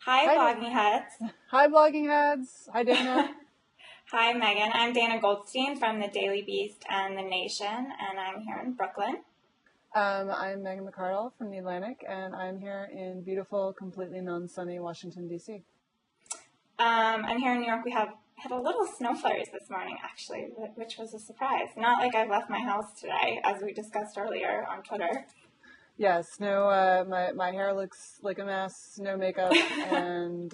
Hi, Hi, blogging heads. hi, blogging heads. Hi, Dana. Hi, Megan. I'm Dana Goldstein from the Daily Beast and the Nation, and I'm here in Brooklyn. I'm Megan McArdle from The Atlantic, and I'm here in beautiful, completely non-sunny Washington, D.C. I'm here in New York. We had a little snow flurries this morning, actually, which was a surprise. Not like I've left my house today, as we discussed earlier on Twitter. Yes, no, my hair looks like a mess, no makeup, and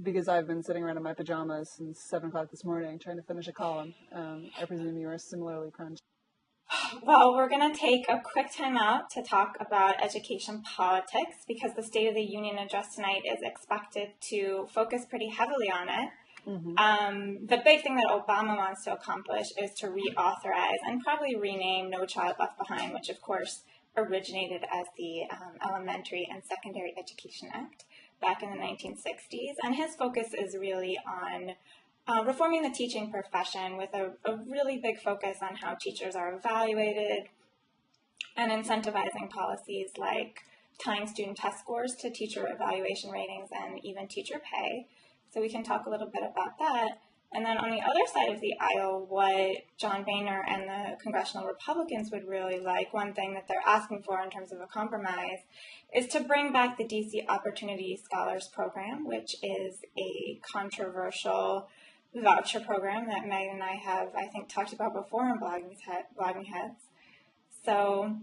because I've been sitting around in my pajamas since 7 o'clock this morning trying to finish a column. I presume you are similarly crunched. Well, we're going to take a quick time out to talk about education politics because the State of the Union address tonight is expected to focus pretty heavily on it. The big thing that Obama wants to accomplish is to reauthorize and probably rename No Child Left Behind, which of course originated as the Elementary and Secondary Education Act back in the 1960s. And his focus is really on reforming the teaching profession with a really big focus on how teachers are evaluated and incentivizing policies like tying student test scores to teacher evaluation ratings and even teacher pay. So we can talk a little bit about that. And then on the other side of the aisle, what John Boehner and the congressional Republicans would really like, one thing that they're asking for in terms of a compromise, is to bring back the DC Opportunity Scholars Program, which is a controversial voucher program that Megan and I have, I think, talked about before on Blogging Heads. So,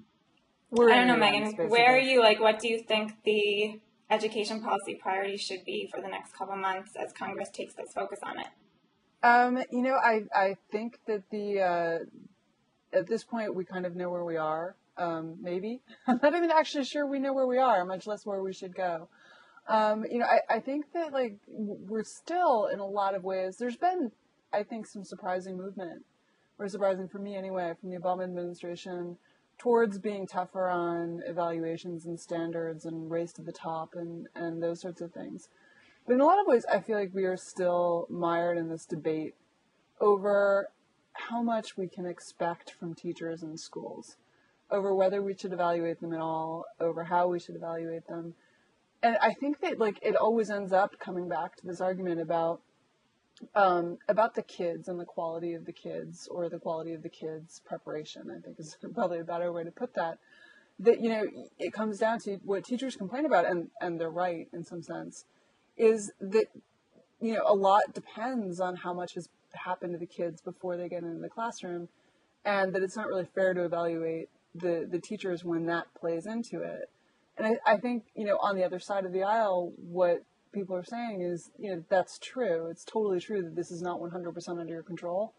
I don't know, Megan, where are you? Like, what do you think the education policy priorities should be for the next couple months as Congress takes this focus on it? I think that at this point we kind of know where we are. Maybe I'm not even actually sure we know where we are, much less where we should go. I think that we're still in a lot of ways. There's been, I think, some surprising movement, or surprising for me anyway, from the Obama administration towards being tougher on evaluations and standards and race to the top and those sorts of things. But in a lot of ways, I feel like we are still mired in this debate over how much we can expect from teachers in schools, over whether we should evaluate them at all, over how we should evaluate them. And I think that it always ends up coming back to this argument about the kids and the quality of the kids, or the quality of the kids' preparation, I think is probably a better way to put that. That, it comes down to what teachers complain about, and they're right in some sense, is that, a lot depends on how much has happened to the kids before they get into the classroom, and that it's not really fair to evaluate the teachers when that plays into it. And I think, on the other side of the aisle, what people are saying is, that's true. It's totally true that this is not 100% under your control,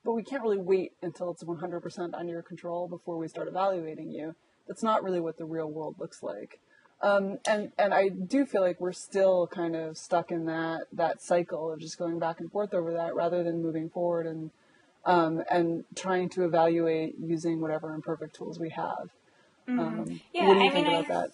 but we can't really wait until it's 100% under your control before we start evaluating you. That's not really what the real world looks like. And I do feel like we're still kind of stuck in that cycle of just going back and forth over that, rather than moving forward and trying to evaluate using whatever imperfect tools we have. What do you think about that?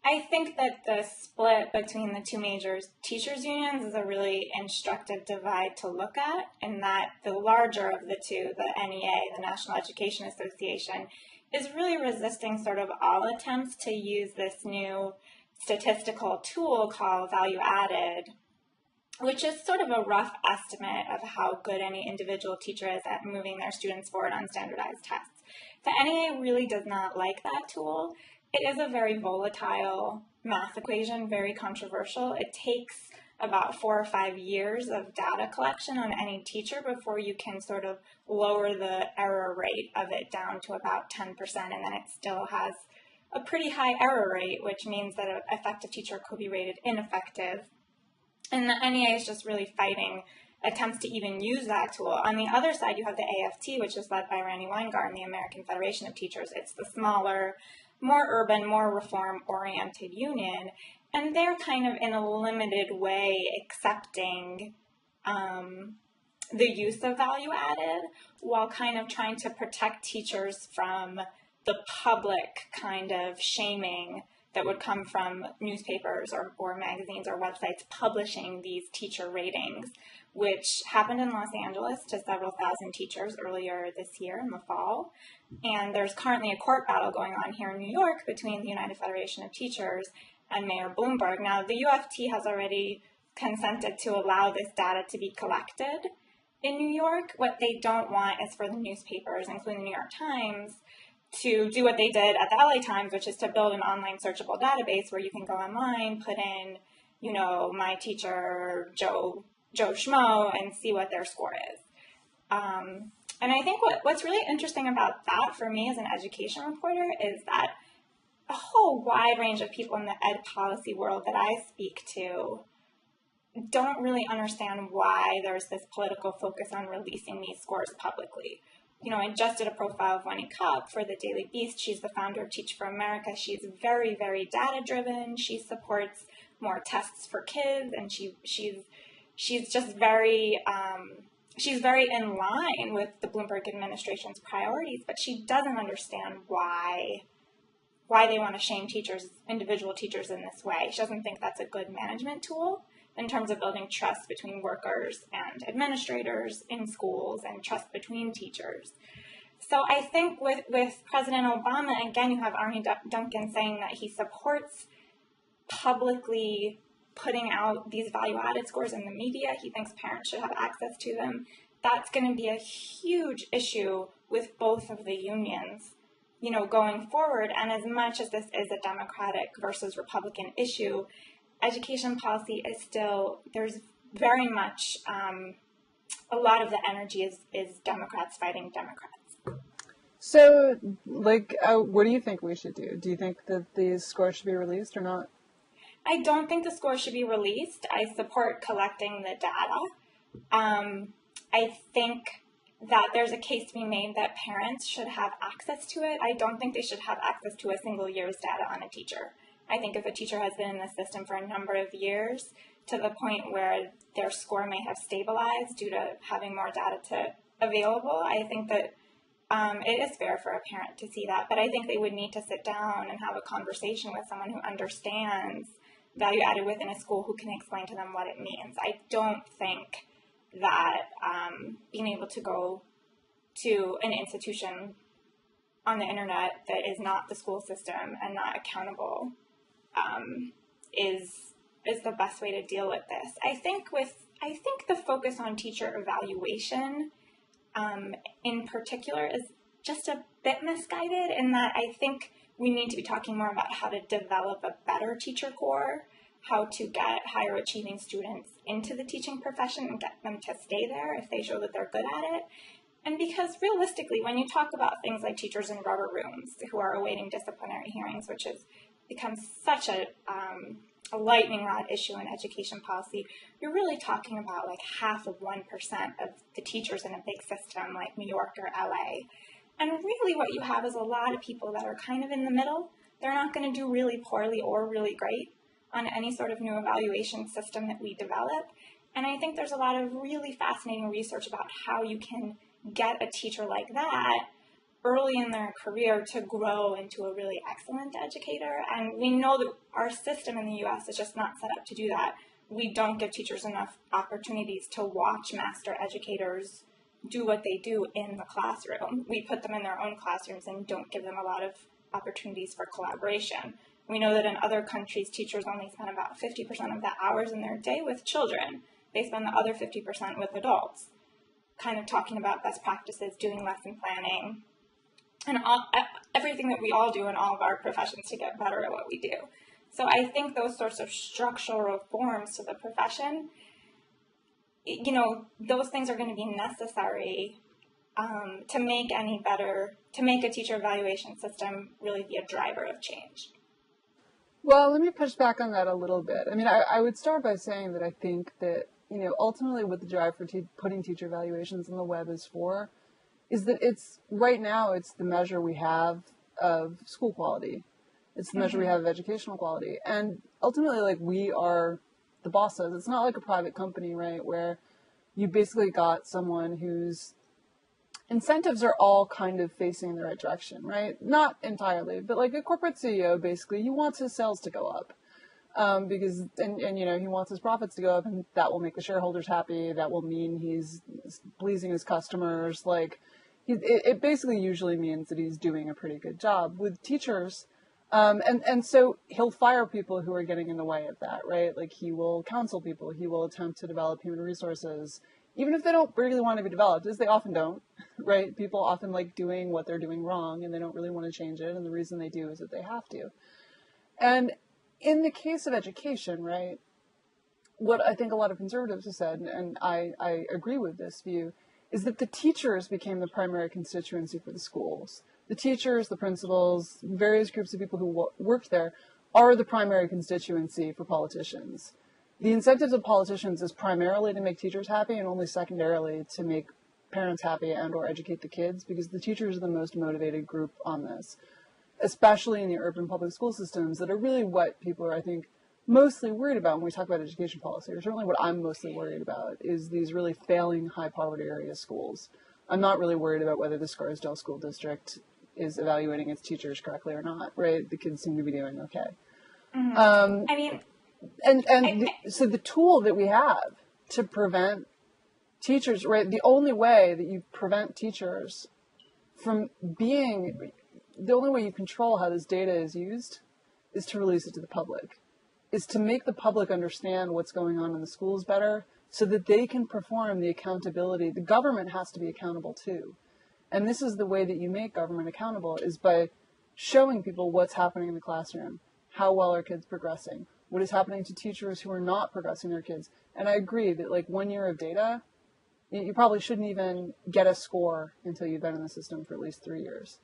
I think that the split between the two major teachers' unions is a really instructive divide to look at, in that the larger of the two, the NEA, the National Education Association, is really resisting sort of all attempts to use this new statistical tool called value added, which is sort of a rough estimate of how good any individual teacher is at moving their students forward on standardized tests. The NEA really does not like that tool. It is a very volatile math equation, very controversial. It takes about 4 or 5 years of data collection on any teacher before you can sort of lower the error rate of it down to about 10%, and then it still has a pretty high error rate, which means that an effective teacher could be rated ineffective. And the NEA is just really fighting attempts to even use that tool. On the other side, you have the AFT, which is led by Randy Weingarten, the American Federation of Teachers. It's the smaller, more urban, more reform-oriented union, and they're kind of in a limited way accepting the use of value added, while kind of trying to protect teachers from the public kind of shaming that would come from newspapers or magazines or websites publishing these teacher ratings, which happened in Los Angeles to several thousand teachers earlier this year in the fall. And there's currently a court battle going on here in New York between the United Federation of Teachers and Mayor Bloomberg. Now, the UFT has already consented to allow this data to be collected in New York. What they don't want is for the newspapers, including the New York Times, to do what they did at the LA Times, which is to build an online searchable database where you can go online, put in, my teacher, Joe Schmo, and see what their score is. And I think what's really interesting about that for me as an education reporter is that a whole wide range of people in the ed policy world that I speak to don't really understand why there's this political focus on releasing these scores publicly. I just did a profile of Winnie Cup for the Daily Beast. She's the founder of Teach for America. She's very, very data-driven. She supports more tests for kids, and she's just very she's very in line with the Bloomberg administration's priorities, but she doesn't understand why they want to shame individual teachers in this way. She doesn't think that's a good management tool in terms of building trust between workers and administrators in schools and trust between teachers. So I think with President Obama, again, you have Arne Duncan saying that he supports publicly putting out these value-added scores in the media. He thinks parents should have access to them. That's going to be a huge issue with both of the unions, going forward. And as much as this is a Democratic versus Republican issue, education policy is still, there's very much a lot of the energy is Democrats fighting Democrats. So, what do you think we should do? Do you think that these scores should be released or not? I don't think the scores should be released. I support collecting the data. I think that there's a case to be made that parents should have access to it. I don't think they should have access to a single year's data on a teacher. I think if a teacher has been in the system for a number of years to the point where their score may have stabilized due to having more data available, I think that it is fair for a parent to see that. But I think they would need to sit down and have a conversation with someone who understands value added within a school, who can explain to them what it means. I don't think that being able to go to an institution on the internet that is not the school system and not accountable is the best way to deal with this. I think the focus on teacher evaluation in particular is just a bit misguided, in that I think we need to be talking more about how to develop a better teacher corps, how to get higher achieving students into the teaching profession and get them to stay there if they show that they're good at it. And because realistically, when you talk about things like teachers in rubber rooms who are awaiting disciplinary hearings, which has become such a lightning rod issue in education policy, you're really talking about like 0.5% of the teachers in a big system like New York or LA. And really what you have is a lot of people that are kind of in the middle. They're not going to do really poorly or really great on any sort of new evaluation system that we develop. And I think there's a lot of really fascinating research about how you can get a teacher like that early in their career to grow into a really excellent educator. And we know that our system in the U.S. is just not set up to do that. We don't give teachers enough opportunities to watch master educators do what they do in the classroom. We put them in their own classrooms and don't give them a lot of opportunities for collaboration. We know that in other countries, teachers only spend about 50% of the hours in their day with children. They spend the other 50% with adults, kind of talking about best practices, doing lesson planning, and everything that we all do in all of our professions to get better at what we do. So I think those sorts of structural reforms to the profession, those things are going to be necessary to make a teacher evaluation system really be a driver of change. Well, let me push back on that a little bit. I mean, I would start by saying that I think that, ultimately what the drive for putting teacher evaluations on the web is for is that right now it's the measure we have of school quality. It's the measure we have of educational quality. And ultimately, we are the bosses. It's not like a private company, right, where you basically got someone whose incentives are all kind of facing in the right direction, right? Not entirely, but like a corporate CEO, basically, he wants his sales to go up because he wants his profits to go up, and that will make the shareholders happy. That will mean he's pleasing his customers. It basically usually means that he's doing a pretty good job. With teachers, And so he'll fire people who are getting in the way of that, right? Like he will counsel people, he will attempt to develop human resources, even if they don't really want to be developed, as they often don't, right? People often like doing what they're doing wrong and they don't really want to change it. And the reason they do is that they have to. And in the case of education, right, what I think a lot of conservatives have said, and I agree with this view, is that the teachers became the primary constituency for the schools. The teachers, the principals, various groups of people who work there are the primary constituency for politicians. The incentives of politicians is primarily to make teachers happy and only secondarily to make parents happy and or educate the kids, because the teachers are the most motivated group on this, especially in the urban public school systems that are really what people are, I think, mostly worried about when we talk about education policy, or certainly what I'm mostly worried about, is these really failing high poverty area schools. I'm not really worried about whether the Scarsdale School District is evaluating its teachers correctly or not, right? The kids seem to be doing okay. Mm-hmm. I mean, so the tool that we have to prevent teachers, right? The only way that you prevent teachers from being, the only way you control how this data is used is to release it to the public, is to make the public understand what's going on in the schools better so that they can perform the accountability. The government has to be accountable too. And this is the way that you make government accountable, is by showing people what's happening in the classroom, how well are kids progressing, what is happening to teachers who are not progressing their kids. And I agree that like 1 year of data, you probably shouldn't even get a score until you've been in the system for at least 3 years.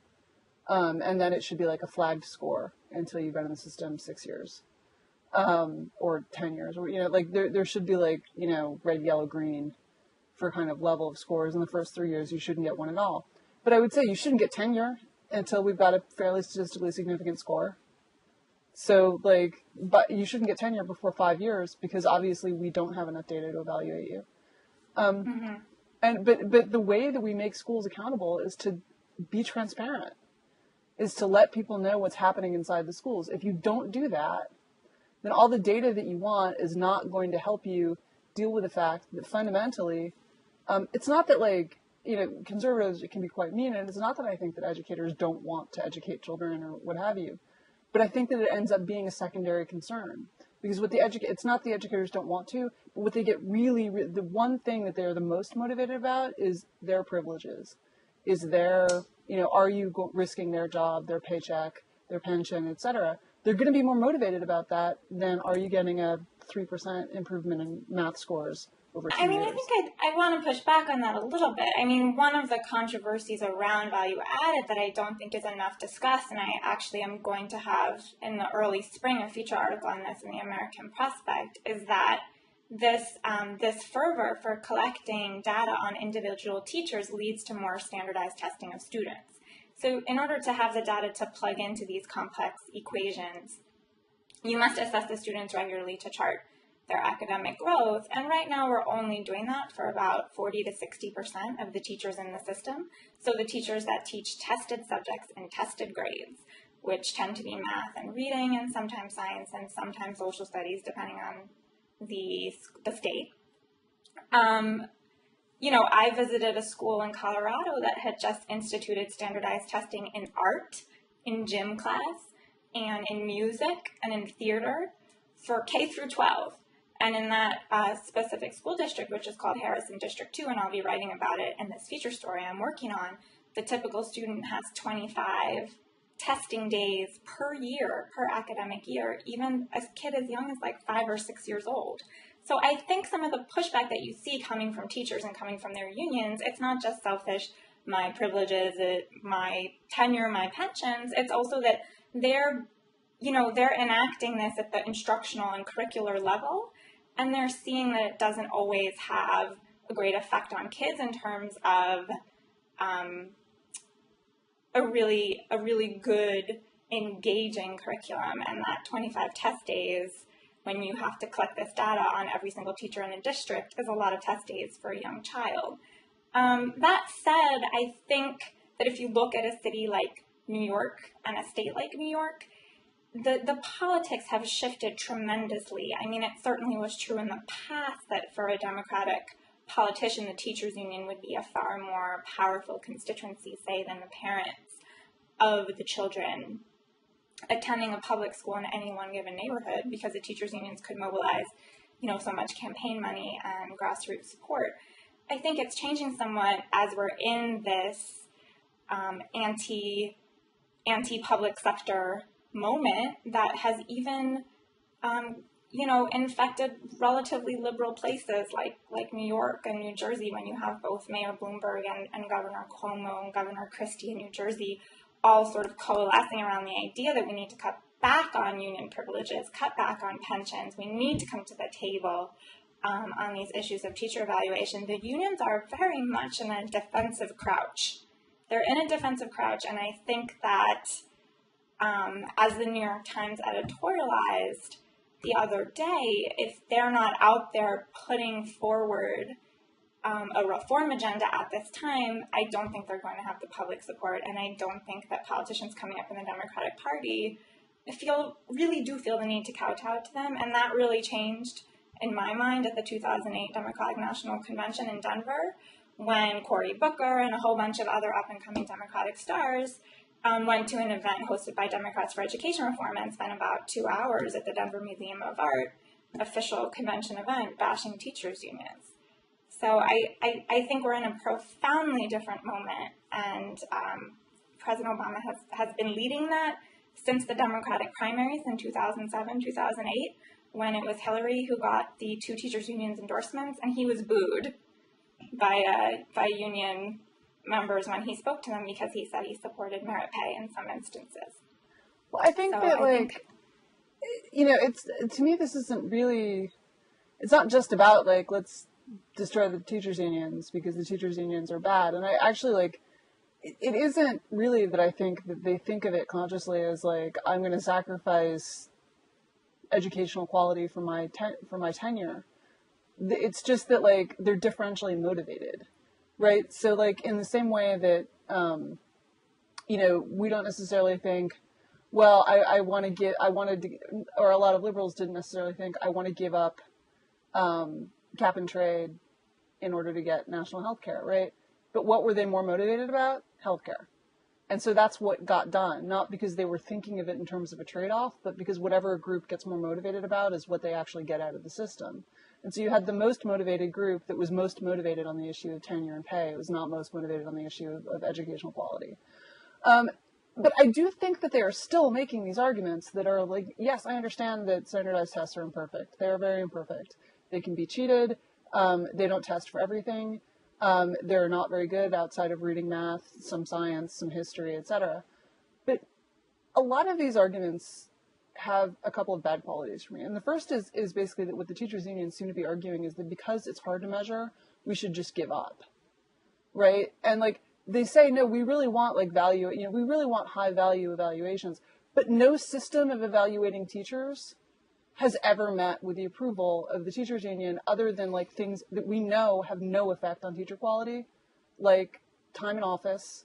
And then it should be like a flagged score until you've been in the system 6 years. Or 10 years, or, like there should be like, red, yellow, green for kind of level of scores. In the first 3 years, you shouldn't get one at all. But I would say you shouldn't get tenure until we've got a fairly statistically significant score. So but you shouldn't get tenure before 5 years, because obviously we don't have enough data to evaluate you. But the way that we make schools accountable is to be transparent, is to let people know what's happening inside the schools. If you don't do that, then all the data that you want is not going to help you deal with the fact that fundamentally, it's not that conservatives can be quite mean, and it's not that I think that educators don't want to educate children or what have you, but I think that it ends up being a secondary concern, because it's not the educators don't want to, but what they get the one thing that they're the most motivated about is their privileges, is their, are you risking their job, their paycheck, their pension, etc. They're going to be more motivated about that than are you getting a 3% improvement in math scores over 2 years. I think I want to push back on that a little bit. I mean, one of the controversies around value added that I don't think is enough discussed, and I actually am going to have in the early spring a feature article on this in the American Prospect, is that this fervor for collecting data on individual teachers leads to more standardized testing of students. So in order to have the data to plug into these complex equations, you must assess the students regularly to chart their academic growth. And right now we're only doing that for about 40 to 60% of the teachers in the system. So the teachers that teach tested subjects and tested grades, which tend to be math and reading and sometimes science and sometimes social studies, depending on the state. I visited a school in Colorado that had just instituted standardized testing in art, in gym class, and in music, and in theater for K through 12. And in that specific school district, which is called Harrison District 2, and I'll be writing about it in this feature story I'm working on, the typical student has 25 testing days per year, per academic year, even a kid as young as 5 or 6 years old. So I think some of the pushback that you see coming from teachers and coming from their unions, it's not just selfish, my privileges, my tenure, my pensions. It's also that they're enacting this at the instructional and curricular level, and they're seeing that it doesn't always have a great effect on kids in terms of a really good, engaging curriculum, and that 25 test days, when you have to collect this data on every single teacher in the district, is a lot of test days for a young child. That said, I think that if you look at a city like New York and a state like New York, the politics have shifted tremendously. I mean, it certainly was true in the past that for a Democratic politician, the teachers union would be a far more powerful constituency, say, than the parents of the children attending a public school in any one given neighborhood because the teachers' unions could mobilize, so much campaign money and grassroots support. I think it's changing somewhat as we're in this anti-public sector moment that has even, infected relatively liberal places like New York and New Jersey, when you have both Mayor Bloomberg and Governor Cuomo and Governor Christie in New Jersey all sort of coalescing around the idea that we need to cut back on union privileges, cut back on pensions. We need to come to the table on these issues of teacher evaluation. The unions are very much in a defensive crouch. They're in a defensive crouch, and I think that as the New York Times editorialized the other day, if they're not out there putting forward a reform agenda at this time, I don't think they're going to have the public support, and I don't think that politicians coming up in the Democratic Party really do feel the need to kowtow to them, and that really changed in my mind at the 2008 Democratic National Convention in Denver, when Cory Booker and a whole bunch of other up-and-coming Democratic stars went to an event hosted by Democrats for Education Reform and spent about 2 hours at the Denver Museum of Art, official convention event, bashing teachers' unions. So I think we're in a profoundly different moment, and President Obama has been leading that since the Democratic primaries in 2007, 2008, when it was Hillary who got the 2 teachers' unions endorsements, and he was booed by union members when he spoke to them because he said he supported merit pay in some instances. Well, I think it's, to me, this isn't really, it's not just about let's destroy the teachers' unions because the teachers' unions are bad. And I actually it isn't really that I think that they think of it consciously as I'm going to sacrifice educational quality for my tenure. It's just that they're differentially motivated, right? So in the same way that we don't necessarily think, well, I wanted to, or a lot of liberals didn't necessarily think I want to give up cap and trade in order to get national health care, right? But what were they more motivated about? Healthcare. And so that's what got done, not because they were thinking of it in terms of a trade-off, but because whatever a group gets more motivated about is what they actually get out of the system. And so you had the most motivated group that was most motivated on the issue of tenure and pay. It was not most motivated on the issue of educational quality. But I do think that they are still making these arguments that are yes, I understand that standardized tests are imperfect. They are very imperfect. They can be cheated. They don't test for everything. They're not very good outside of reading math, some science, some history, etc. But a lot of these arguments have a couple of bad qualities for me. And the first is basically that what the teachers' unions seem to be arguing is that because it's hard to measure, we should just give up, right? And they say, no, we really want value, we really want high value evaluations, but no system of evaluating teachers has ever met with the approval of the teachers' union other than things that we know have no effect on teacher quality, like time in office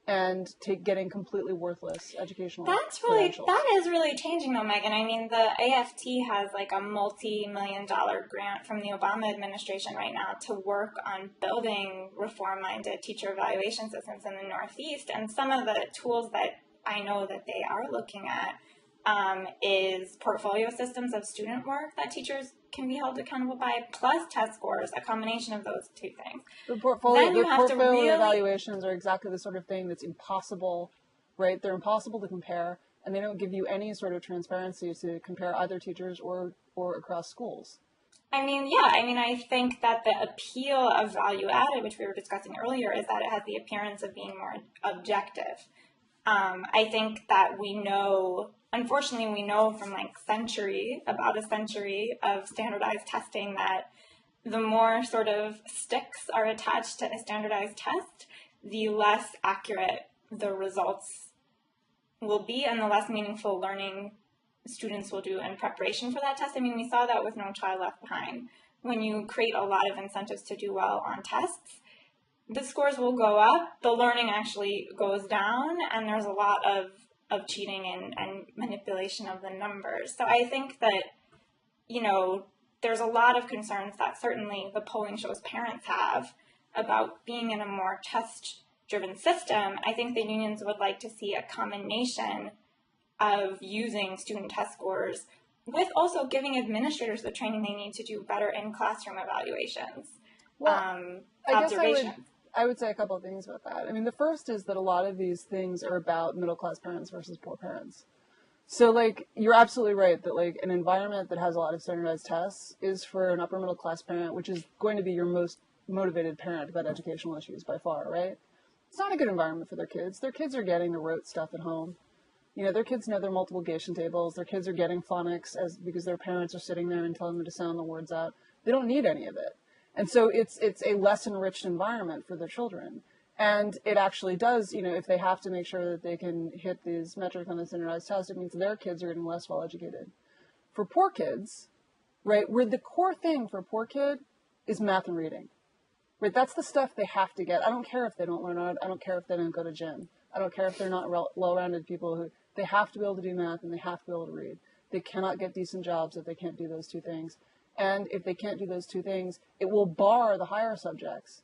and getting completely worthless educational credentials. That is really changing though, Megan. I mean, the AFT has a multi-million-dollar grant from the Obama administration right now to work on building reform-minded teacher evaluation systems in the Northeast. And some of the tools that I know that they are looking at is portfolio systems of student work that teachers can be held accountable by, plus test scores, a combination of those two things. The portfolio evaluations are exactly the sort of thing that's impossible, right? They're impossible to compare, and they don't give you any sort of transparency to compare either teachers or across schools. I think that the appeal of value added, which we were discussing earlier, is that it has the appearance of being more objective. I think that unfortunately, we know from about a century of standardized testing that the more sort of sticks are attached to a standardized test, the less accurate the results will be and the less meaningful learning students will do in preparation for that test. We saw that with No Child Left Behind. When you create a lot of incentives to do well on tests, the scores will go up, the learning actually goes down, and there's a lot of cheating and manipulation of the numbers. So I think that, there's a lot of concerns that certainly the polling shows parents have about being in a more test-driven system. I think the unions would like to see a combination of using student test scores, with also giving administrators the training they need to do better in classroom evaluations, observations. I would say a couple of things about that. I mean, the first is that a lot of these things are about middle-class parents versus poor parents. So, like, you're absolutely right that, like, an environment that has a lot of standardized tests is for an upper middle-class parent, which is going to be your most motivated parent about educational issues by far, right? It's not a good environment for their kids. Their kids are getting the rote stuff at home. You know, their kids know their multiplication tables. Their kids are getting phonics because their parents are sitting there and telling them to sound the words out. They don't need any of it. And so it's a less enriched environment for their children. And it actually does, you know, if they have to make sure that they can hit these metrics on the standardized test, it means their kids are getting less well educated. For poor kids, right, where the core thing for a poor kid is math and reading. Right, that's the stuff they have to get. I don't care if they don't learn art. I don't care if they don't go to gym. I don't care if they're not well-rounded people who, they have to be able to do math and they have to be able to read. They cannot get decent jobs if they can't do those two things. And if they can't do those two things, it will bar the higher subjects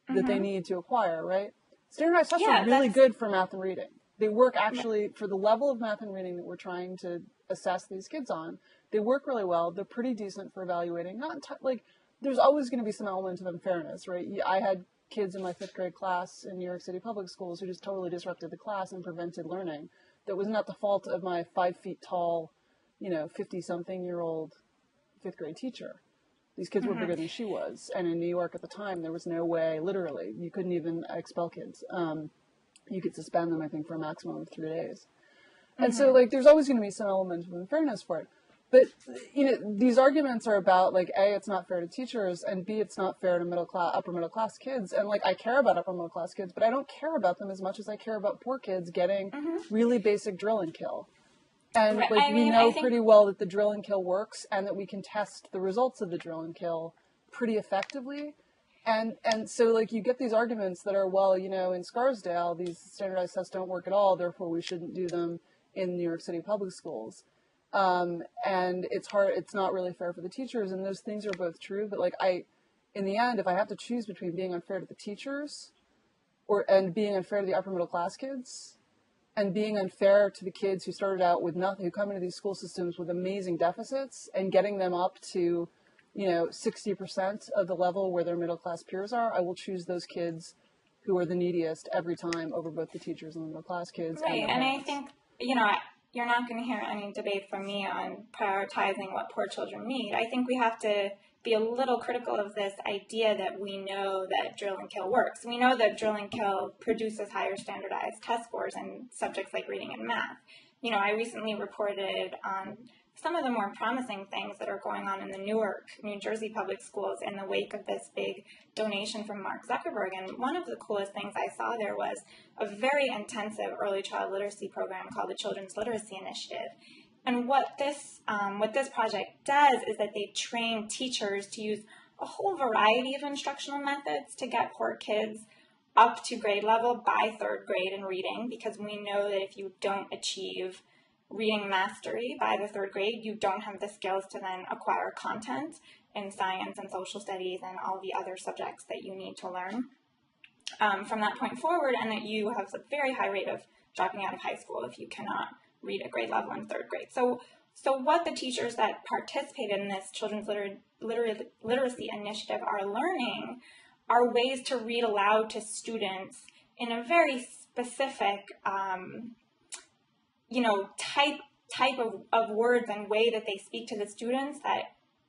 that they need to acquire, right? Standardized tests are really good for math and reading. They work actually for the level of math and reading that we're trying to assess these kids on. They work really well. They're pretty decent for evaluating. There's always going to be some element of unfairness, right? I had kids in my 5th grade class in New York City public schools who just totally disrupted the class and prevented learning. That was not the fault of my 5 feet tall, 50-something-year-old 5th grade teacher. These kids were bigger than she was. And in New York at the time, there was no way, literally, you couldn't even expel kids. You could suspend them, I think, for a maximum of 3 days. And so, there's always going to be some element of unfairness for it. But, these arguments are about, A, it's not fair to teachers, and B, it's not fair to upper middle class kids. And, I care about upper middle class kids, but I don't care about them as much as I care about poor kids getting really basic drill and kill. And, we know pretty well that the drill and kill works and that we can test the results of the drill and kill pretty effectively. And so, you get these arguments that are, well, in Scarsdale, these standardized tests don't work at all, therefore we shouldn't do them in New York City public schools. And it's not really fair for the teachers, and those things are both true, but in the end, if I have to choose between being unfair to the teachers and being unfair to the upper middle class kids and being unfair to the kids who started out with nothing, who come into these school systems with amazing deficits and getting them up to, 60% of the level where their middle class peers are, I will choose those kids who are the neediest every time over both the teachers and the middle class kids. Right, and I think, you're not going to hear any debate from me on prioritizing what poor children need. I think we have to be a little critical of this idea that we know that drill and kill works. We know that drill and kill produces higher standardized test scores in subjects like reading and math. I recently reported on some of the more promising things that are going on in the Newark, New Jersey public schools in the wake of this big donation from Mark Zuckerberg. And one of the coolest things I saw there was a very intensive early child literacy program called the Children's Literacy Initiative. And what this project does is that they train teachers to use a whole variety of instructional methods to get poor kids up to grade level by 3rd grade in reading, because we know that if you don't achieve reading mastery by the 3rd grade, you don't have the skills to then acquire content in science and social studies and all the other subjects that you need to learn from that point forward, and that you have a very high rate of dropping out of high school if you cannot read at grade level in 3rd grade. So what the teachers that participated in this Children's Literacy Initiative are learning are ways to read aloud to students in a very specific type of words and way that they speak to the students that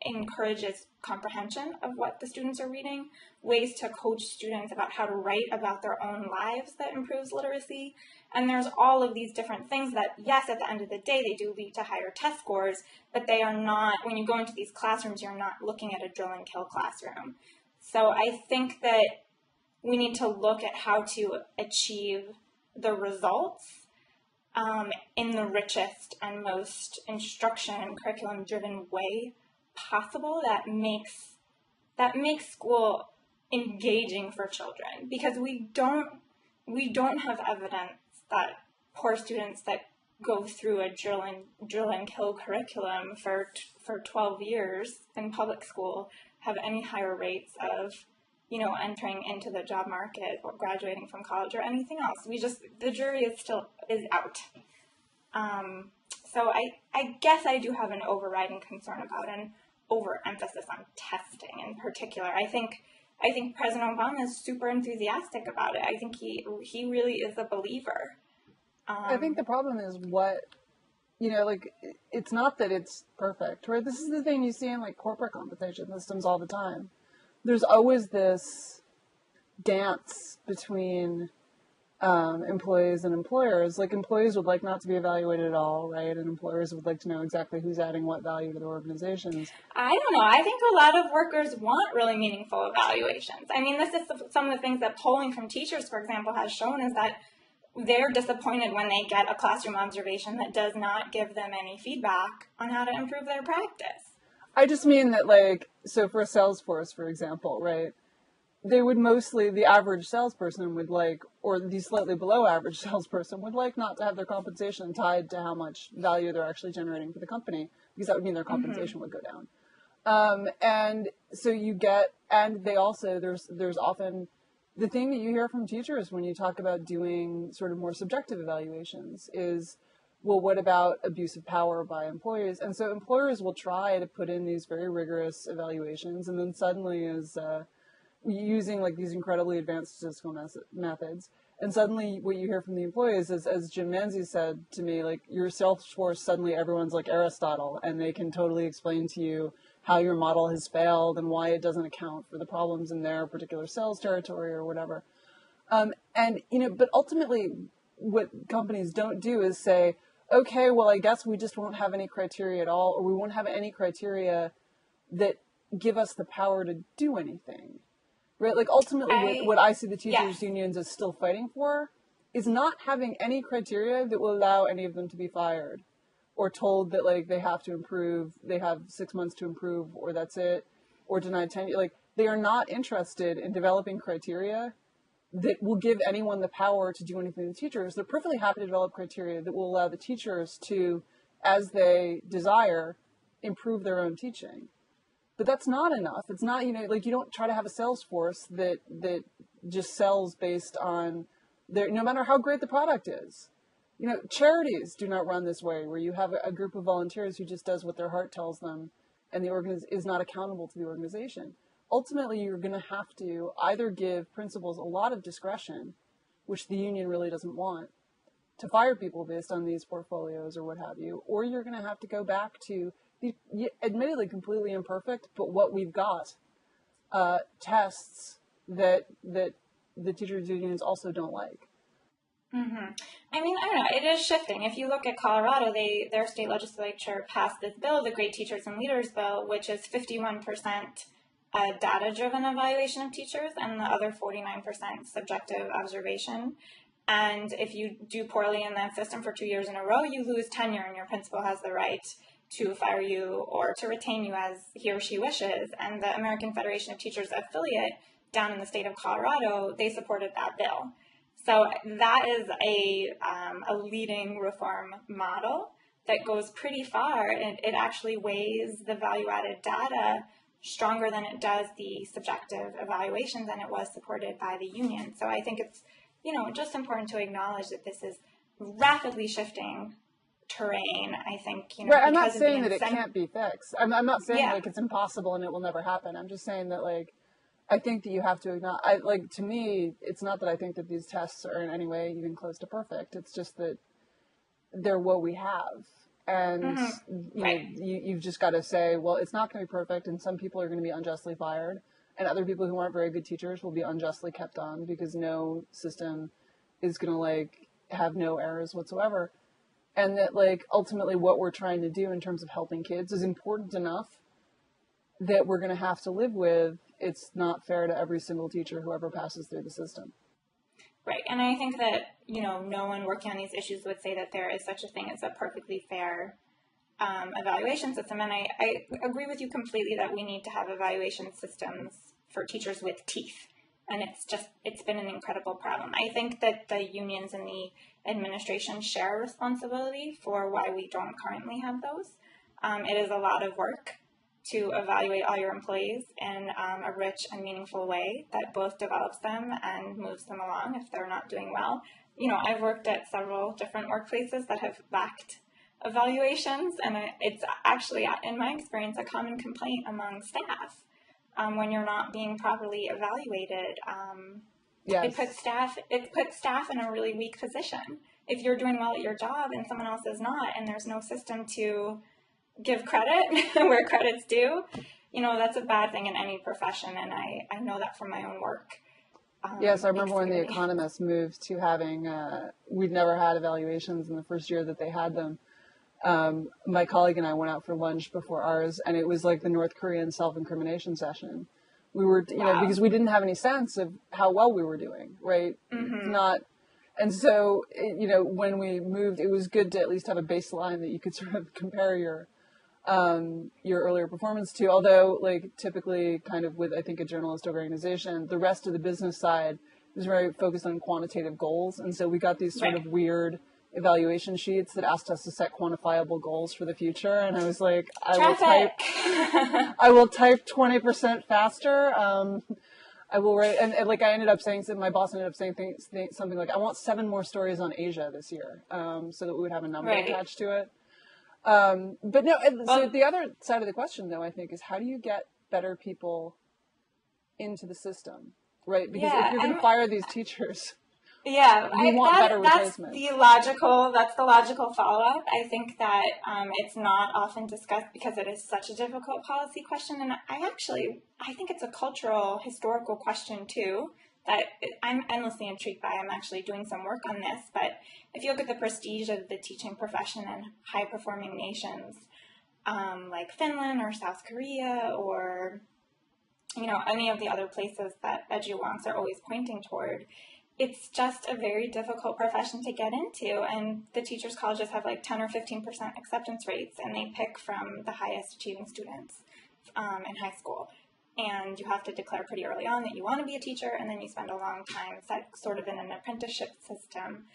encourages comprehension of what the students are reading, ways to coach students about how to write about their own lives that improves literacy. And there's all of these different things that, yes, at the end of the day, they do lead to higher test scores, but they are not, when you go into these classrooms, you're not looking at a drill and kill classroom. So I think that we need to look at how to achieve the results in the richest and most instruction and curriculum-driven way possible that makes school engaging for children, because we don't have evidence that poor students that go through a drill and kill curriculum for 12 years in public school have any higher rates of entering into the job market or graduating from college or anything else. The jury is out. So I guess I do have an overriding concern about an overemphasis on testing in particular. I think President Obama is super enthusiastic about it. I think he really is a believer. I think the problem is it's not that it's perfect, right? This is the thing you see in like corporate compensation systems all the time. There's always this dance between employees and employers. Like employees would like not to be evaluated at all, right? And employers would like to know exactly who's adding what value to their organizations. I don't know. I think a lot of workers want really meaningful evaluations. I mean, this is some of the things that polling from teachers, for example, has shown is that they're disappointed when they get a classroom observation that does not give them any feedback on how to improve their practice. I just mean that, so for a sales force, for example, right, they would mostly, the average salesperson would like, or the slightly below average salesperson would like not to have their compensation tied to how much value they're actually generating for the company, because that would mean their compensation would go down. And so and they also, there's often, the thing that you hear from teachers when you talk about doing sort of more subjective evaluations is, well, what about abuse of power by employers? And so employers will try to put in these very rigorous evaluations, and then suddenly is using like these incredibly advanced statistical methods. And suddenly what you hear from the employees is, as Jim Manzi said to me, like your sales force, suddenly everyone's like Aristotle, and they can totally explain to you how your model has failed and why it doesn't account for the problems in their particular sales territory or whatever. But ultimately what companies don't do is say, okay, well, I guess we just won't have any criteria at all, or we won't have any criteria that give us the power to do anything. Right? Like ultimately what I see the teachers unions as still fighting for is not having any criteria that will allow any of them to be fired or told that like they have to improve, they have 6 months to improve, or that's it, or denied tenure. Like they are not interested in developing criteria that will give anyone the power to do anything to the teachers. They're perfectly happy to develop criteria that will allow the teachers to, as they desire, improve their own teaching. But that's not enough. It's not, you don't try to have a sales force that just sells based on no matter how great the product is. Charities do not run this way, where you have a group of volunteers who just does what their heart tells them, and the is not accountable to the organization. Ultimately, you're going to have to either give principals a lot of discretion, which the union really doesn't want, to fire people based on these portfolios or what have you, or you're going to have to go back to the admittedly completely imperfect, but what we've got, tests that the teachers unions also don't like. Mm-hmm. I mean, I don't know. It is shifting. If you look at Colorado, their state legislature passed this bill, the Great Teachers and Leaders Bill, which is 51% data-driven evaluation of teachers and the other 49% subjective observation. And if you do poorly in that system for 2 years in a row, you lose tenure, and your principal has the right to fire you or to retain you as he or she wishes. And the American Federation of Teachers affiliate down in the state of Colorado, they supported that bill. So that is a leading reform model that goes pretty far, and it actually weighs the value-added data stronger than it does the subjective evaluations, and it was supported by the union. So I think it's, just important to acknowledge that this is rapidly shifting terrain. I think, right. I'm not saying that it can't be fixed. I'm not saying it's impossible and it will never happen. I'm just saying that I think that you have to acknowledge, to me, it's not that I think that these tests are in any way even close to perfect. It's just that they're what we have. And you've just got to say, well, it's not going to be perfect, and some people are going to be unjustly fired, and other people who aren't very good teachers will be unjustly kept on because no system is going to have no errors whatsoever. And that ultimately what we're trying to do in terms of helping kids is important enough that we're going to have to live with. It's not fair to every single teacher who ever passes through the system. Right. And I think that, no one working on these issues would say that there is such a thing as a perfectly fair evaluation system. And I agree with you completely that we need to have evaluation systems for teachers with teeth. And it's been an incredible problem. I think that the unions and the administration share responsibility for why we don't currently have those. It is a lot of work to evaluate all your employees in a rich and meaningful way that both develops them and moves them along if they're not doing well. I've worked at several different workplaces that have lacked evaluations, and it's actually, in my experience, a common complaint among staff when you're not being properly evaluated. Yes. It puts staff in a really weak position. If you're doing well at your job and someone else is not, and there's no system to give credit where credit's due, that's a bad thing in any profession, and I know that from my own work. Yes, I remember when The Economist moved to having, we'd never had evaluations in the first year that they had them. My colleague and I went out for lunch before ours, and it was like the North Korean self-incrimination session. We were, because we didn't have any sense of how well we were doing, right? Mm-hmm. And so, when we moved, it was good to at least have a baseline that you could sort of compare your earlier performance to. Although, like, typically kind of with, I think, a journalistic organization, the rest of the business side is very focused on quantitative goals. And so we got these sort of weird evaluation sheets that asked us to set quantifiable goals for the future. And I was like, I will type 20% faster. I will write, and like I ended up saying, my boss ended up saying something like, I want 7 more stories on Asia this year, so that we would have a number attached to it. But no, so the other side of the question, though, I think, is how do you get better people into the system, right? Because if you're going to fire these teachers, we want better replacement. That's the logical follow-up. I think that it's not often discussed because it is such a difficult policy question, and I think it's a cultural, historical question too that I'm endlessly intrigued by. I'm actually doing some work on this, but if you look at the prestige of the teaching profession in high-performing nations like Finland or South Korea or any of the other places that EduWonks are always pointing toward, it's just a very difficult profession to get into, and the teachers' colleges have like 10 or 15% acceptance rates, and they pick from the highest achieving students in high school. And you have to declare pretty early on that you want to be a teacher, and then you spend a long time sort of in an apprenticeship system.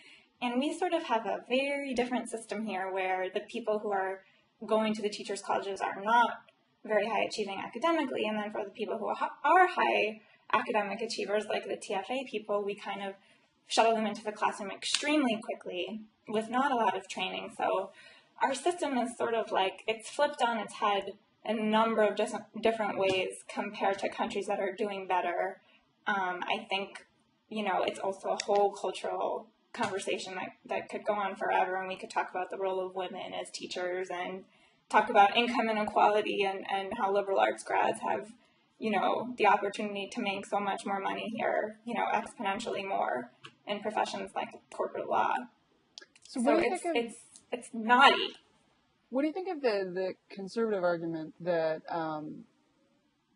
And we sort of have a very different system here where the people who are going to the teachers' colleges are not very high achieving academically, and then for the people who are high academic achievers, like the TFA people, we kind of shuttle them into the classroom extremely quickly with not a lot of training. So our system is sort of like, it's flipped on its head in a number of different ways compared to countries that are doing better. I think, it's also a whole cultural conversation that could go on forever, and we could talk about the role of women as teachers and talk about income inequality and how liberal arts grads have the opportunity to make so much more money here, exponentially more in professions like corporate law. So it's naughty. What do you think of the conservative argument that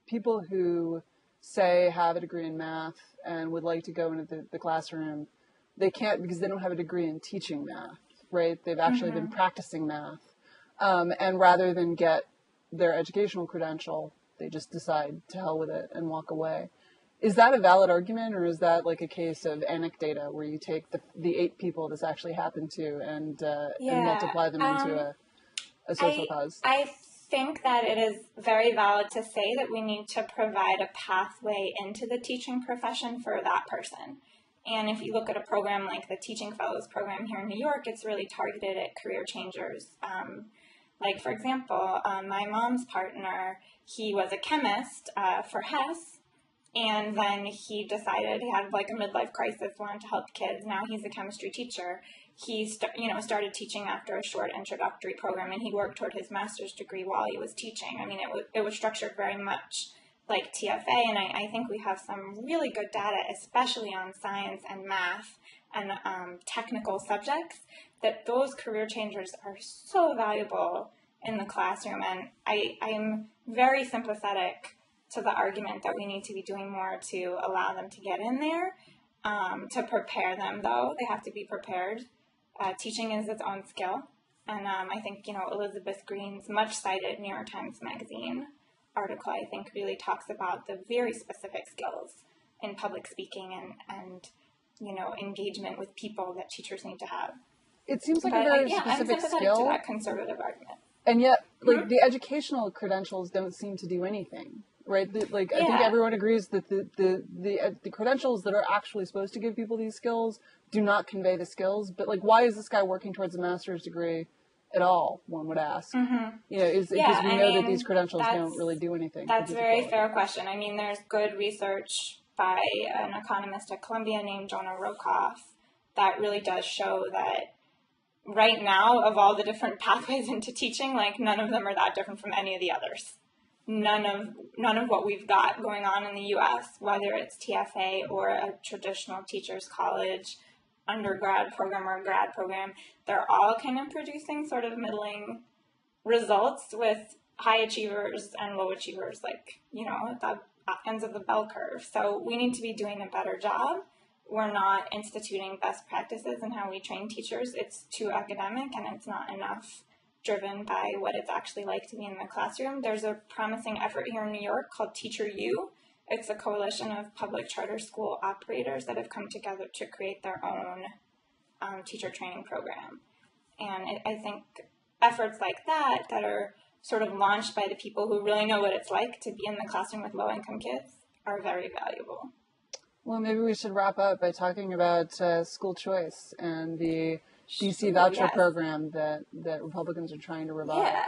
people who say have a degree in math and would like to go into the classroom, they can't because they don't have a degree in teaching math, right? They've actually been practicing math. And rather than get their educational credential, they just decide to hell with it and walk away. Is that a valid argument, or is that like a case of anecdata where you take the 8 people this actually happened to and multiply them into a social cause? I think that it is very valid to say that we need to provide a pathway into the teaching profession for that person. And if you look at a program like the Teaching Fellows program here in New York, it's really targeted at career changers. Like, for example, my mom's partner, he was a chemist for Hess, and then he decided he had like a midlife crisis, wanted to help kids. Now he's a chemistry teacher. He started teaching after a short introductory program, and he worked toward his master's degree while he was teaching. I mean, it was structured very much like TFA, and I think we have some really good data, especially on science and math and technical subjects, that those career changers are so valuable in the classroom. And I'm very sympathetic to the argument that we need to be doing more to allow them to get in there. To prepare them, though, they have to be prepared. Teaching is its own skill. And I think, Elizabeth Green's much-cited New York Times Magazine article, I think, really talks about the very specific skills in public speaking and engagement with people that teachers need to have. It seems like a very specific I'm sympathetic skill. to that conservative argument. And yet, the educational credentials don't seem to do anything, right? I think everyone agrees that the credentials that are actually supposed to give people these skills do not convey the skills. But like, why is this guy working towards a master's degree at all? One would ask. Because we know that these credentials don't really do anything. That's a very fair question. I mean, there's good research by an economist at Columbia named Jonah Rokoff that really does show that right now, of all the different pathways into teaching, like none of them are that different from any of the others. None of what we've got going on in the U.S., whether it's TFA or a traditional teacher's college, undergrad program or grad program, they're all kind of producing sort of middling results with high achievers and low achievers, like, at the ends of the bell curve. So we need to be doing a better job. We're not instituting best practices in how we train teachers. It's too academic and it's not enough driven by what it's actually like to be in the classroom. There's a promising effort here in New York called Teacher U. It's a coalition of public charter school operators that have come together to create their own teacher training program. And I think efforts like that are sort of launched by the people who really know what it's like to be in the classroom with low-income kids are very valuable. Well, maybe we should wrap up by talking about school choice and the DC voucher program that Republicans are trying to revive. Yeah.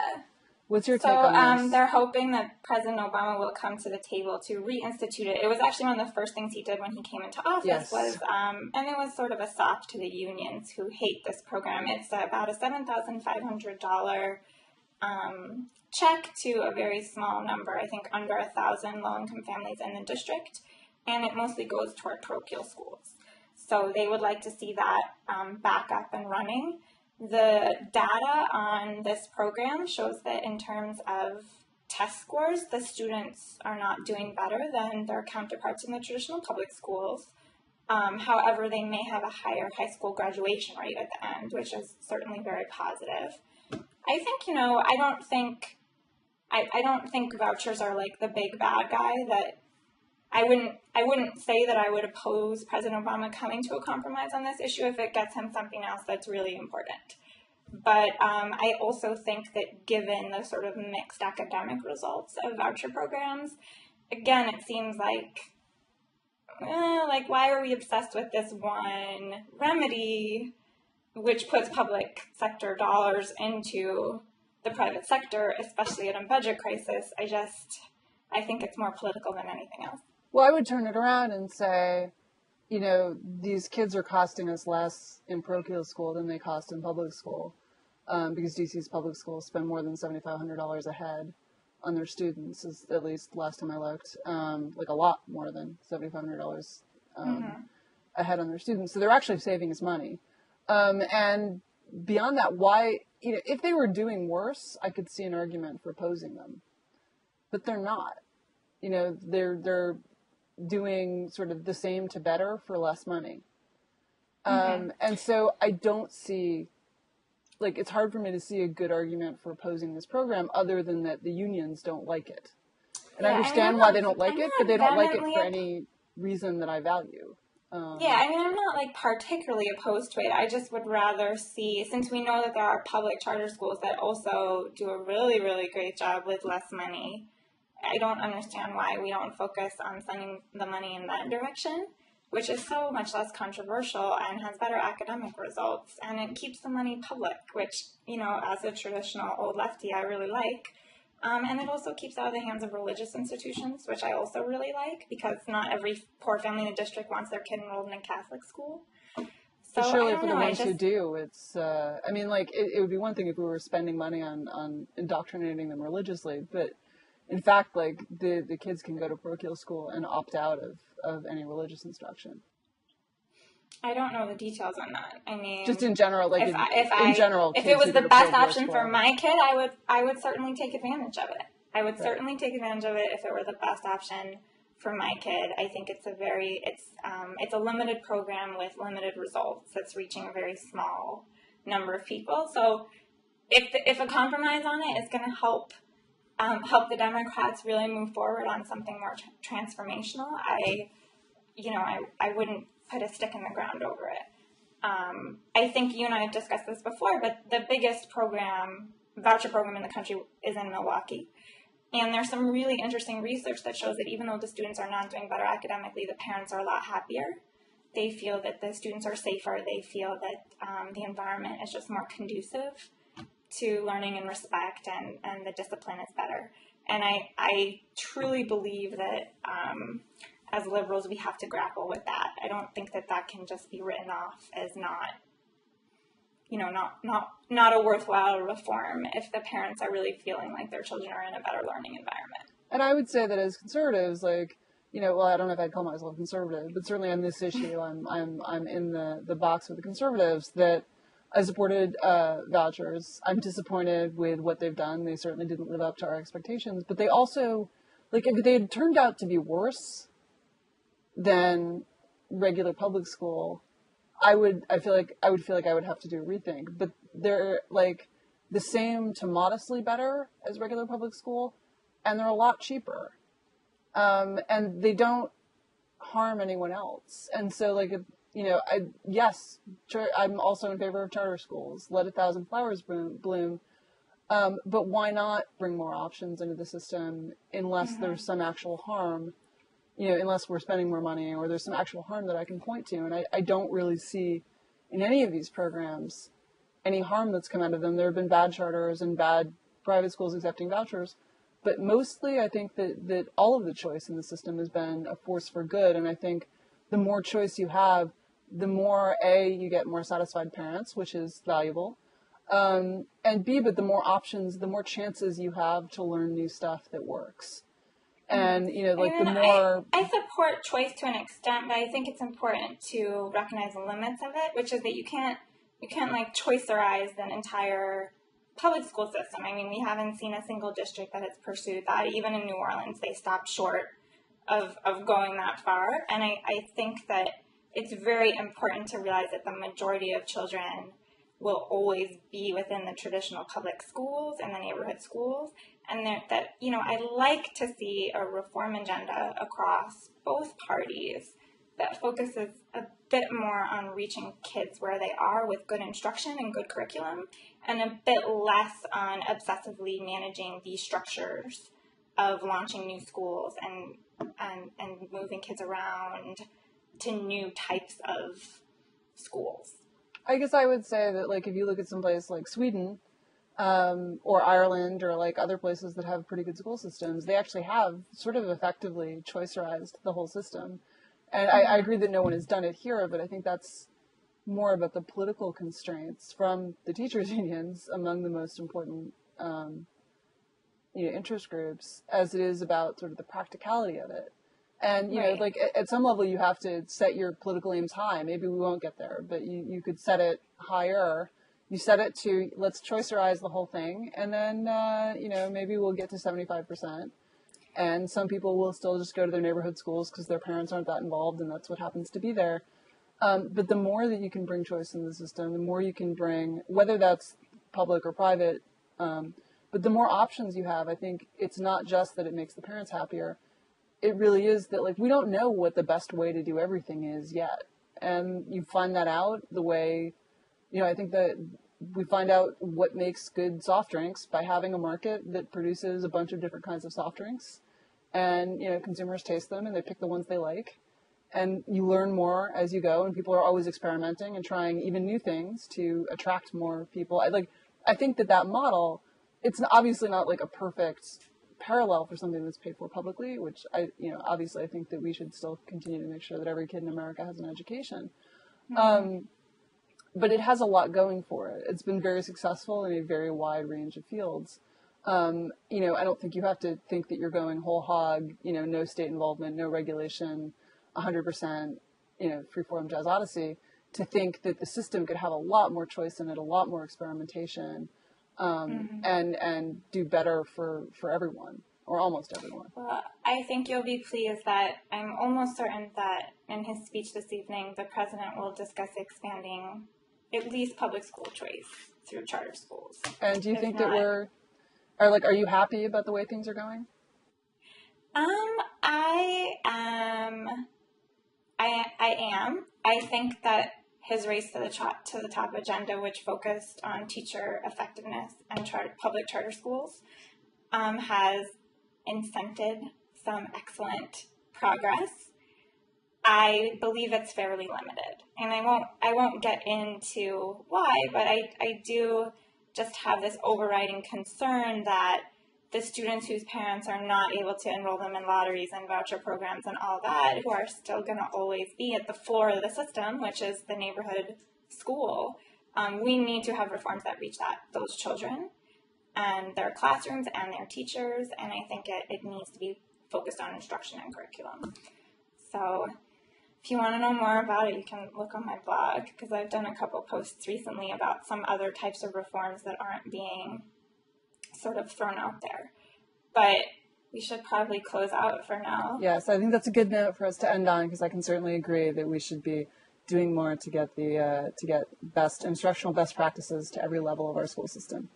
What's your take on this? They're hoping that President Obama will come to the table to reinstitute it. It was actually one of the first things he did when he came into office and it was sort of a sop to the unions who hate this program. It's about a $7,500 check to a very small number, I think under 1,000 low-income families in the district, and it mostly goes toward parochial schools. So they would like to see that back up and running. The data on this program shows that in terms of test scores, the students are not doing better than their counterparts in the traditional public schools. However, they may have a higher high school graduation rate at the end, which is certainly very positive. I think, I don't think vouchers are like the big bad guy that I wouldn't say that I would oppose President Obama coming to a compromise on this issue if it gets him something else that's really important. But I also think that given the sort of mixed academic results of voucher programs, again, it seems like why are we obsessed with this one remedy, which puts public sector dollars into the private sector, especially in a budget crisis? I think it's more political than anything else. Well, I would turn it around and say, these kids are costing us less in parochial school than they cost in public school, because DC's public schools spend more than $7,500 a head on their students, at least last time I looked, a lot more than $7,500 a head on their students. So they're actually saving us money. And beyond that, why, if they were doing worse, I could see an argument for opposing them, but they're not. They're doing sort of the same to better for less money. And so I don't see, it's hard for me to see a good argument for opposing this program other than that the unions don't like it. And I understand why they don't like it, but they don't like it for any reason that I value. I'm not particularly opposed to it. I just would rather see, since we know that there are public charter schools that also do a really, really great job with less money, I don't understand why we don't focus on sending the money in that direction, which is so much less controversial and has better academic results, and it keeps the money public, which, as a traditional old lefty, I really like. And it also keeps out of the hands of religious institutions, which I also really like, because not every poor family in the district wants their kid enrolled in a Catholic school. So surely for the ones who do, it's, it would be one thing if we were spending money on indoctrinating them religiously, but in fact, the kids can go to parochial school and opt out of any religious instruction. I don't know the details on that. I mean, just in general, if it was the best option for my kid, I would certainly take advantage of it. I would certainly take advantage of it if it were the best option for my kid. I think it's a limited program with limited results that's reaching a very small number of people. So if a compromise on it is going to help the Democrats really move forward on something more transformational, I wouldn't put a stick in the ground over it. I think you and I have discussed this before, but the biggest voucher program in the country is in Milwaukee. And there's some really interesting research that shows that even though the students are not doing better academically, the parents are a lot happier. They feel that the students are safer. They feel that the environment is just more conducive to learning and respect, and the discipline is better. And I truly believe that as liberals, we have to grapple with that. I don't think that that can just be written off as not a worthwhile reform if the parents are really feeling like their children are in a better learning environment. And I would say that as conservatives, like, well, I don't know if I'd call myself conservative, but certainly on this issue, I'm in the box with the conservatives that I supported vouchers. I'm disappointed with what they've done. They certainly didn't live up to our expectations, but they also, like, if they had turned out to be worse than regular public school, I would feel like I would have to do a rethink. But they're like the same to modestly better as regular public school, and they're a lot cheaper, and they don't harm anyone else. And so, like, I'm also in favor of charter schools. Let 1,000 flowers bloom. But why not bring more options into the system unless there's some actual harm? Unless we're spending more money or there's some actual harm that I can point to. And I don't really see in any of these programs any harm that's come out of them. There have been bad charters and bad private schools accepting vouchers. But mostly I think that all of the choice in the system has been a force for good. And I think the more choice you have, the more, A, you get more satisfied parents, which is valuable. And B, but the more options, the more chances you have to learn new stuff that works. And, the more... I support choice to an extent, but I think it's important to recognize the limits of it, which is that you can't like choicerize an entire public school system. I mean, we haven't seen a single district that has pursued that. Even in New Orleans, they stopped short of going that far. And I think that it's very important to realize that the majority of children will always be within the traditional public schools and the neighborhood schools. And I'd like to see a reform agenda across both parties that focuses a bit more on reaching kids where they are with good instruction and good curriculum, and a bit less on obsessively managing the structures of launching new schools and moving kids around to new types of schools. I guess I would say that, like, if you look at some place like Sweden, or Ireland, or like other places that have pretty good school systems, they actually have sort of effectively choicerized the whole system. And I agree that no one has done it here, but I think that's more about the political constraints from the teachers' unions among the most important interest groups, as it is about sort of the practicality of it. And, like at some level you have to set your political aims high. Maybe we won't get there, but you could set it higher. You set it to, let's choicerize the whole thing. And then, maybe we'll get to 75%. And some people will still just go to their neighborhood schools because their parents aren't that involved and that's what happens to be there. But the more that you can bring choice in the system, the more you can bring, whether that's public or private, but the more options you have, I think it's not just that it makes the parents happier. It really is that, like, we don't know what the best way to do everything is yet. And you find that out the way, I think that we find out what makes good soft drinks by having a market that produces a bunch of different kinds of soft drinks. And, consumers taste them and they pick the ones they like. And you learn more as you go, and people are always experimenting and trying even new things to attract more people. I think that model, it's obviously not like a perfect parallel for something that's paid for publicly, which obviously I think that we should still continue to make sure that every kid in America has an education. Mm-hmm. But it has a lot going for it. It's been very successful in a very wide range of fields. I don't think you have to think that you're going whole hog, no state involvement, no regulation, 100%, freeform Jazz Odyssey, to think that the system could have a lot more choice in it, a lot more experimentation, and do better for everyone, or almost everyone. Well, I think you'll be pleased that I'm almost certain that in his speech this evening, the president will discuss expanding at least public school choice through charter schools. And do you think that are you happy about the way things are going? I am. I think that his race to the top agenda, which focused on teacher effectiveness and public charter schools, has incented some excellent progress, I believe it's fairly limited. And I won't get into why, but I do just have this overriding concern that the students whose parents are not able to enroll them in lotteries and voucher programs and all that, who are still going to always be at the floor of the system, which is the neighborhood school, we need to have reforms that reach those children and their classrooms and their teachers, and I think it needs to be focused on instruction and curriculum. So if you want to know more about it, you can look on my blog, because I've done a couple posts recently about some other types of reforms that aren't being sort of thrown out there. But we should probably close out for now. Yes, I think that's a good note for us to end on, because I can certainly agree that we should be doing more to get best instructional best practices to every level of our school system.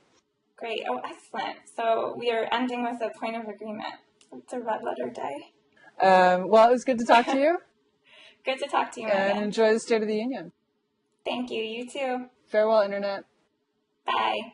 Great. Oh, excellent. So we are ending with a point of agreement. It's a red letter day. Well, it was good to talk to you. Good to talk to you, Megan. And enjoy the State of the Union. Thank you. You too. Farewell, Internet. Bye.